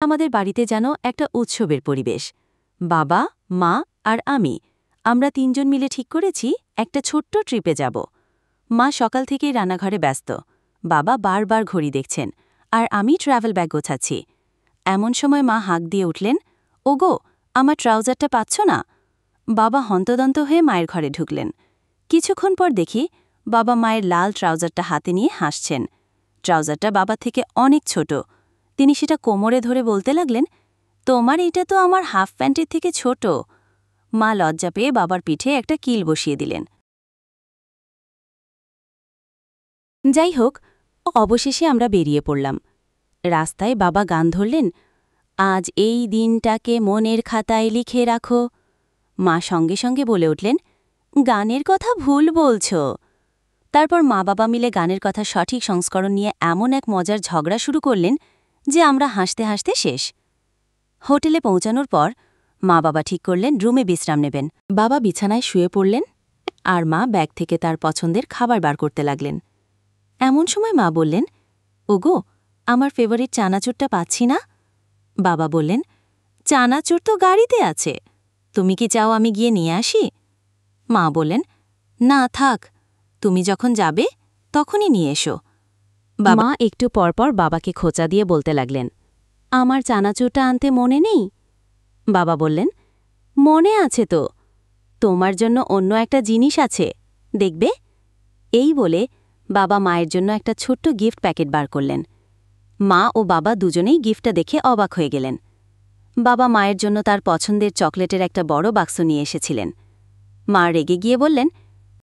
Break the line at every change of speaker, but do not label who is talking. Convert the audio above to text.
আমাদের বাড়িতে যেন একটা উৎসবের পরিবেশ। বাবা, মা আর আমরা তিনজন মিলে ঠিক করেছি একটা ছোট্ট ট্রিপে যাব। মা সকাল থেকেই রান্নাঘরে ব্যস্ত, বাবা বারবার ঘড়ি দেখছেন, আর আমি ট্রাভেল ব্যাগ গোছাচ্ছি। এমন সময় মা হাঁক দিয়ে উঠলেন, ওগো, আমার ট্রাউজারটা পাচ্ছ না? বাবা হন্তদন্ত হয়ে মায়ের ঘরে ঢুকলেন। কিছুক্ষণ পর দেখি বাবা মায়ের লাল ট্রাউজারটা হাতে নিয়ে হাসছেন। ট্রাউজারটা বাবা থেকে অনেক ছোট। তিনি সেটা কোমরে ধরে বলতে লাগলেন, তোমার এটা তো আমার হাফ প্যান্টের থেকে ছোট। মা লজ্জা পেয়ে বাবার পিঠে একটা কিল বসিয়ে দিলেন। যাই হোক, অবশেষে আমরা বেরিয়ে পড়লাম। রাস্তায় বাবা গান ধরলেন, আজ এই দিনটাকে মনের খাতায় লিখে রাখো। মা সঙ্গে সঙ্গে বলে উঠলেন, গানের কথা ভুল বলছ। তারপর মা বাবা মিলে গানের কথা সঠিক সংস্করণ নিয়ে এমন এক মজার ঝগড়া শুরু করলেন যে আমরা হাসতে হাসতে শেষ। হোটেলে পৌঁছানোর পর মা বাবা ঠিক করলেন রুমে বিশ্রাম নেবেন। বাবা বিছানায় শুয়ে পড়লেন, আর মা ব্যাগ থেকে তার পছন্দের খাবার বার করতে লাগলেন। এমন সময় মা বললেন, ওগো, আমার ফেভারিট চানাচুরটা পাচ্ছি না। বাবা বললেন, চানাচুর তো গাড়িতে আছে, তুমি কি চাও আমি গিয়ে নিয়ে আসি? মা বললেন, না থাক, তুমি যখন যাবে তখনই নিয়ে এসো। মা একটু পরপর বাবাকে খোঁচা দিয়ে বলতে লাগলেন, আমার চানাচুরটা আনতে মনে নেই? বাবা বললেন, মনে আছে তো, তোমার জন্য অন্য একটা জিনিস আছে, দেখবে। এই বলে বাবা মায়ের জন্য একটা ছোট্ট গিফট প্যাকেট বার করলেন। মা ও বাবা দুজনেই গিফটটা দেখে অবাক হয়ে গেলেন। বাবা মায়ের জন্য তার পছন্দের চকলেটের একটা বড় বাক্স নিয়ে এসেছিলেন। মা রেগে গিয়ে বললেন,